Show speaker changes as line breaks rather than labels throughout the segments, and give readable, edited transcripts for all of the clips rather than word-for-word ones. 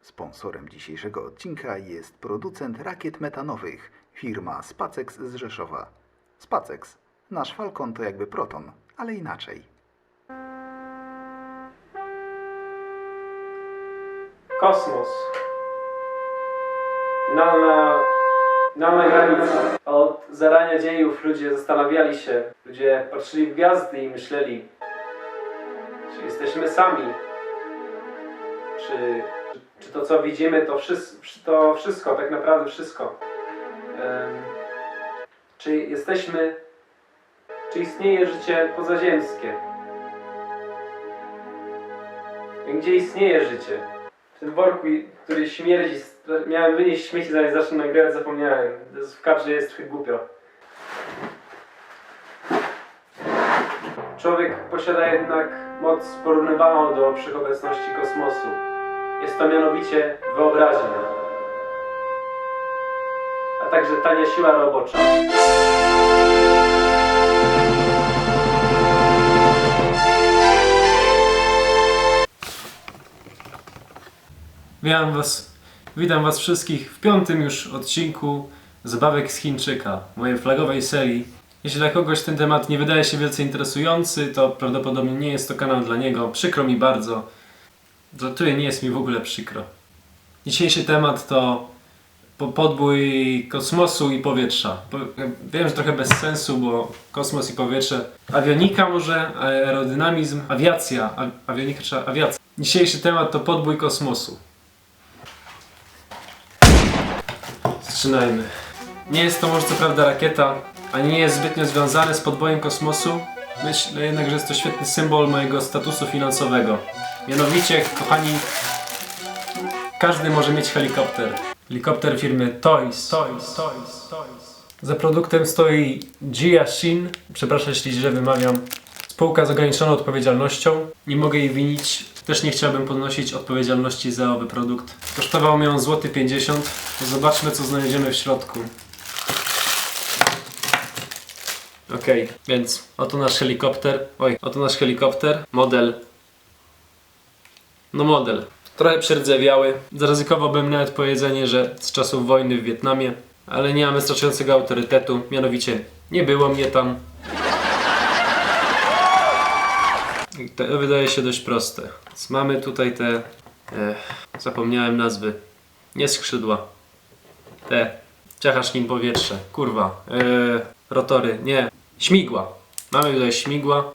Sponsorem dzisiejszego odcinka jest producent rakiet metanowych, firma Spacex z Rzeszowa. Spacex. Nasz Falcon to jakby Proton, ale inaczej.
Kosmos. Finalna granica. Od zarania dziejów ludzie zastanawiali się, ludzie patrzyli w gwiazdy i myśleli, czy jesteśmy sami, czy to co widzimy to wszystko, tak naprawdę wszystko. Czy istnieje życie pozaziemskie? Gdzie istnieje życie? W tym worku, który śmierdzi, miałem wynieść śmieci, zanim zacznę nagrywać, zapomniałem. W kadrze jest trochę głupio. Człowiek posiada jednak moc porównywalną do wszechobecności kosmosu. Jest to mianowicie wyobraźnia, a także tania siła robocza. Witam was wszystkich w 5. już odcinku Zabawek z Chińczyka, mojej flagowej serii. Jeśli dla kogoś ten temat nie wydaje się wielce interesujący, to prawdopodobnie nie jest to kanał dla niego. Przykro mi bardzo. Nie jest mi w ogóle przykro. Dzisiejszy temat to podbój kosmosu i powietrza. Wiem, że trochę bez sensu, bo kosmos i powietrze, awionika może, aerodynamizm, awiacja, awionika czy awiacja. Dzisiejszy temat to podbój kosmosu. Zaczynajmy. Nie jest to może co prawda rakieta, ani nie jest zbytnio związane z podbojem kosmosu. Myślę jednak, że jest to świetny symbol mojego statusu finansowego. Mianowicie, kochani, każdy może mieć helikopter. Helikopter firmy Toys. Za produktem stoi Jiaxin, przepraszam jeśli źle wymawiam. Spółka z ograniczoną odpowiedzialnością. Nie mogę jej winić. Też nie chciałbym podnosić odpowiedzialności za owy produkt. Kosztował mnie on złoty 50 zł. Zobaczmy, co znajdziemy w środku. Okej, więc oto nasz helikopter. Oto nasz helikopter. Model. Model. Trochę przerdzewiały. Zaryzykowałbym nawet powiedzenie, że z czasów wojny w Wietnamie. Ale nie mam wystarczającego autorytetu. Mianowicie, nie było mnie tam. To wydaje się dość proste. Więc mamy tutaj te... zapomniałem nazwy. Nie skrzydła. Ciachasz nim powietrze. Kurwa. Rotory. Nie. Śmigła. Mamy tutaj śmigła.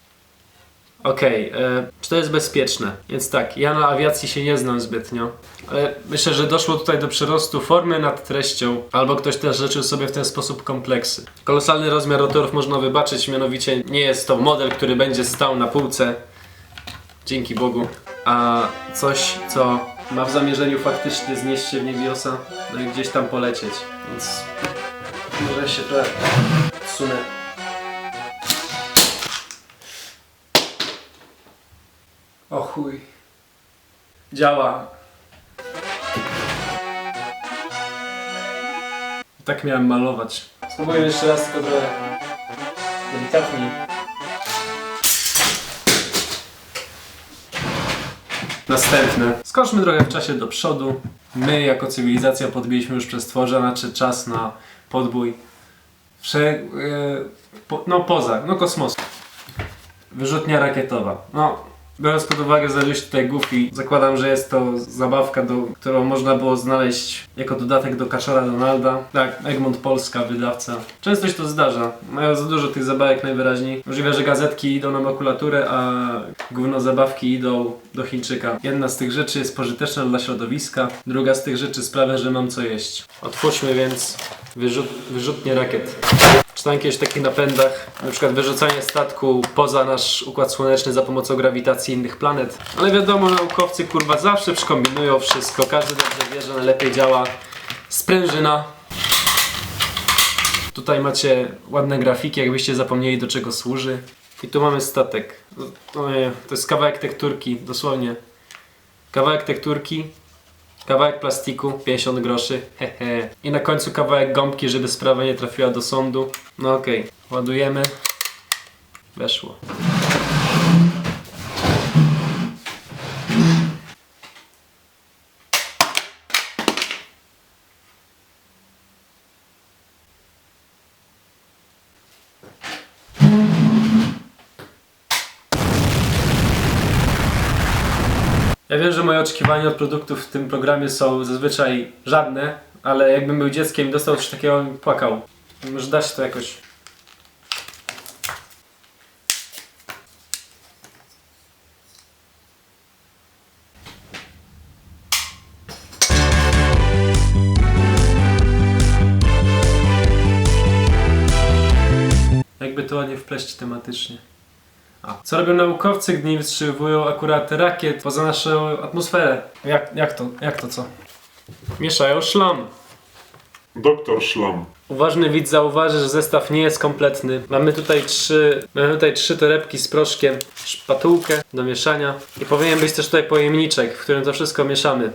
Okej. Czy to jest bezpieczne? Więc tak. Ja na awiacji się nie znam zbytnio. Ale myślę, że doszło tutaj do przerostu formy nad treścią. Albo ktoś też życzył sobie w ten sposób kompleksy. Kolosalny rozmiar rotorów można wybaczyć. Mianowicie nie jest to model, który będzie stał na półce. Dzięki Bogu. A coś, co ma w zamierzeniu faktycznie znieść się w niebiosa, no i gdzieś tam polecieć. Więc może się trochę odsunę. O chuj. Działa. Tak miałem malować. Spróbuję jeszcze raz, tylko trochę delikatniej. Następne. Skoczmy trochę w czasie do przodu. My jako cywilizacja podbiliśmy już przez stworzenia, czy czas na podbój kosmosu. Wyrzutnia rakietowa. Biorąc pod uwagę, że znaleźć tutaj Goofy, zakładam, że jest to zabawka, którą można było znaleźć jako dodatek do Kaczora Donalda. Tak, Egmont Polska, wydawca. Często się to zdarza. Mają za dużo tych zabawek najwyraźniej. Możliwe, że gazetki idą na makulaturę, a gówno zabawki idą do Chińczyka. Jedna z tych rzeczy jest pożyteczna dla środowiska, druga z tych rzeczy sprawia, że mam co jeść. Otwórzmy więc wyrzutnie rakiet. Czytałem kiedyś o takich napędach, na przykład wyrzucanie statku poza nasz Układ Słoneczny za pomocą grawitacji innych planet. Ale wiadomo, naukowcy kurwa zawsze przykombinują wszystko, każdy dobrze wie, że najlepiej działa sprężyna. Tutaj macie ładne grafiki, jakbyście zapomnieli do czego służy. I tu mamy statek. To jest kawałek tekturki, dosłownie. Kawałek tekturki. Kawałek plastiku, 50 groszy, hehe. I na końcu kawałek gąbki, żeby sprawa nie trafiła do sądu. No okej, ładujemy. Weszło. Ja wiem, że moje oczekiwania od produktów w tym programie są zazwyczaj żadne, ale jakbym był dzieckiem i dostał coś takiego, bym płakał. Może da się to jakoś. Jakby to ładnie wpleść tematycznie. Co robią naukowcy, gdy nie wystrzeliwują akurat rakiet poza naszą atmosferę? Jak to co? Mieszają szlam.
Doktor Szlam.
Uważny widz zauważy, że zestaw nie jest kompletny. Mamy tutaj trzy torebki z proszkiem, szpatułkę do mieszania i powinien być też tutaj pojemniczek, w którym to wszystko mieszamy.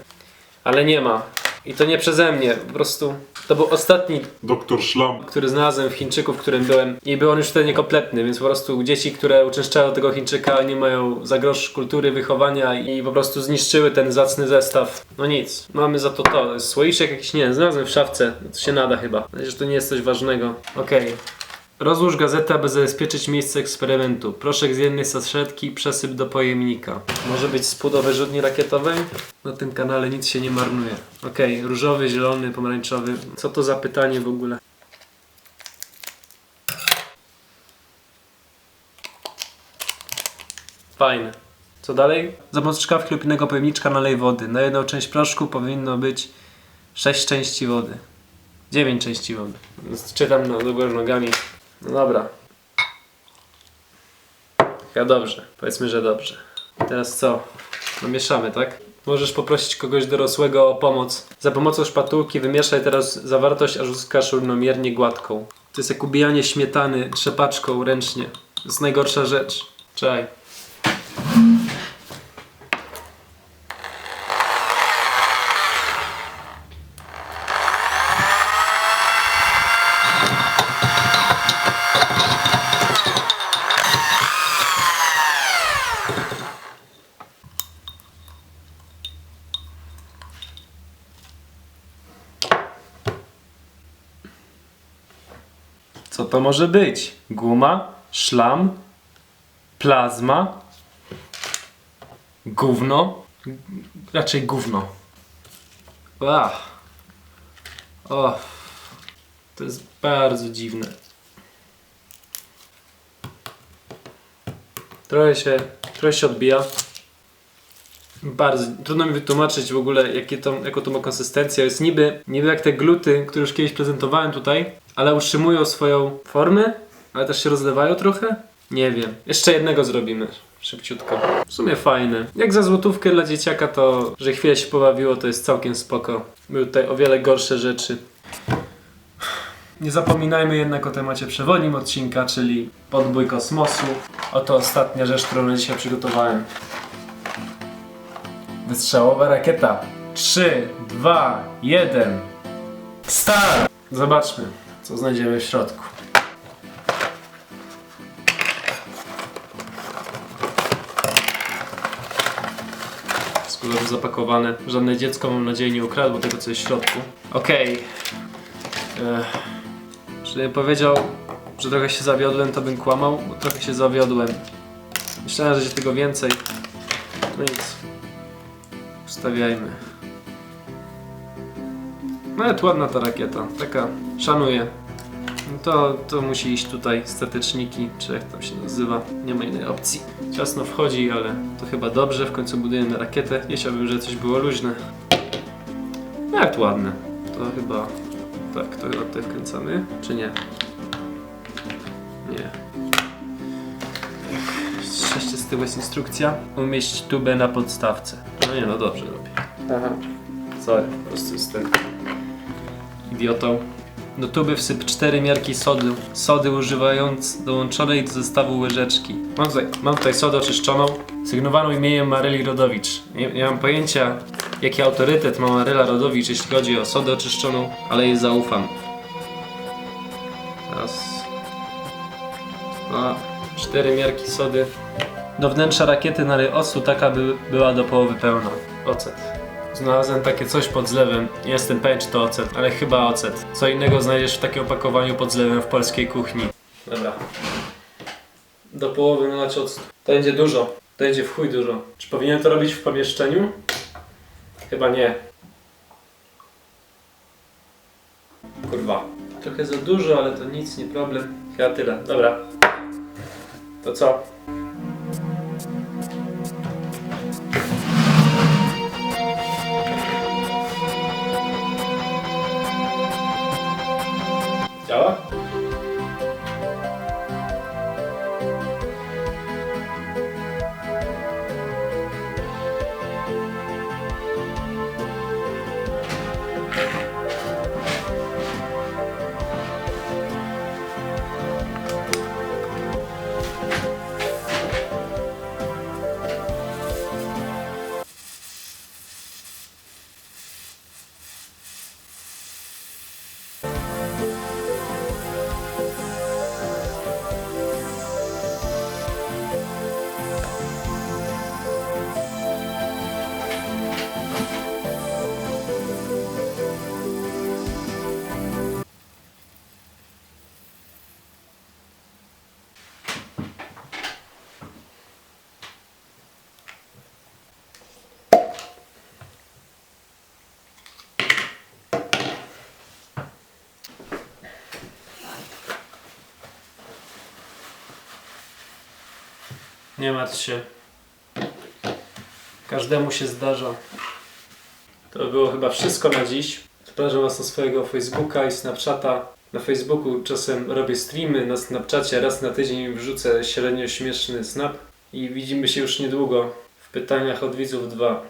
Ale nie ma. I to nie przeze mnie, po prostu to był ostatni,
Doktor Szlam.
który znalazłem w Chińczyku, w którym byłem i był on już wtedy niekompletny, więc po prostu dzieci, które uczęszczają tego Chińczyka, nie mają za grosz kultury, wychowania i po prostu zniszczyły ten zacny zestaw. No nic, mamy za to jest słoiczek jakiś, nie, znalazłem w szafce, to się nada chyba, że to nie jest coś ważnego. Okej. Rozłóż gazetę, aby zabezpieczyć miejsce eksperymentu. Proszek z jednej saszetki, przesyp do pojemnika. Może być spód do wyrzutni rakietowej? Na tym kanale nic się nie marnuje. Okej, różowy, zielony, pomarańczowy. Co to za pytanie w ogóle? Fajne. Co dalej? Za pomocą szkawki lub innego pojemniczka nalej wody. Na jedną część proszku powinno być 6 części wody. 9 części wody. Czytam do góry nogami. No dobra. Ja dobrze. Powiedzmy, że dobrze. Teraz co? No mieszamy, tak? Możesz poprosić kogoś dorosłego o pomoc. Za pomocą szpatułki wymieszaj teraz zawartość, aż uzyskasz równomiernie gładką. To jest jak ubijanie śmietany trzepaczką ręcznie. To jest najgorsza rzecz. Czaj. Co to może być? Guma? Szlam? Plazma? Gówno? Raczej gówno. O, to jest bardzo dziwne. Trochę się odbija. Bardzo trudno mi wytłumaczyć w ogóle jaką to ma konsystencję. Jest niby jak te gluty, które już kiedyś prezentowałem tutaj, ale utrzymują swoją formę, ale też się rozlewają trochę. Nie wiem. Jeszcze jednego zrobimy. Szybciutko. W sumie fajne. Jak za złotówkę dla dzieciaka to, że chwilę się pobawiło, to jest całkiem spoko. Były tutaj o wiele gorsze rzeczy. Nie zapominajmy jednak o temacie przewodnim odcinka, czyli podbój kosmosu. Oto ostatnia rzecz, którą na dzisiaj przygotowałem. Wystrzałowa rakieta. 3, 2, 1. Start! Zobaczmy, co znajdziemy w środku. Z kolei zapakowane. Żadne dziecko, mam nadzieję, nie ukradło tego, co jest w środku. Okej. Gdybym powiedział, że trochę się zawiodłem, to bym kłamał, bo trochę się zawiodłem. Myślałem, że będzie tego więcej. No nic. Ustawiajmy. Nawet ładna ta rakieta. Taka, szanuję. To musi iść tutaj, stateczniki, czy jak tam się nazywa. Nie ma innej opcji. Ciasno wchodzi, ale to chyba dobrze. W końcu budujemy rakietę. Nie chciałbym, żeby coś było luźne. Nawet ładne. To chyba... Tak, to chyba tutaj wkręcamy, czy nie? Nie. Jeszcze z tyłu jest instrukcja. Umieść tubę na podstawce. No nie, no dobrze robię. Aha. Sorry, po prostu jestem idiotą. Do tuby wsyp 4 miarki sody. Sody używając dołączonej do zestawu łyżeczki. Mam tutaj sodę oczyszczoną, sygnowaną imieniem Maryli Rodowicz. Nie mam pojęcia, jaki autorytet ma Maryla Rodowicz, jeśli chodzi o sodę oczyszczoną, ale jej zaufam. Raz. 2. 4 miarki sody. Do wnętrza rakiety nalej octu, tak aby była do połowy pełna. Ocet. Znalazłem takie coś pod zlewem. Nie jestem pewien, czy to ocet, ale chyba ocet. Co innego znajdziesz w takim opakowaniu pod zlewem w polskiej kuchni. Dobra. do połowy nalać octu. To będzie dużo. To będzie w chuj dużo. Czy powinienem to robić w pomieszczeniu? Chyba nie. Kurwa. Trochę za dużo, ale to nic, nie problem. Chyba tyle. Dobra. To co? Działa? Nie martw się. Każdemu się zdarza. To było chyba wszystko na dziś. Zapraszam Was na swojego Facebooka i Snapchata. Na Facebooku czasem robię streamy, na Snapchacie raz na tydzień wrzucę średnio śmieszny snap. I widzimy się już niedługo w pytaniach od widzów 2.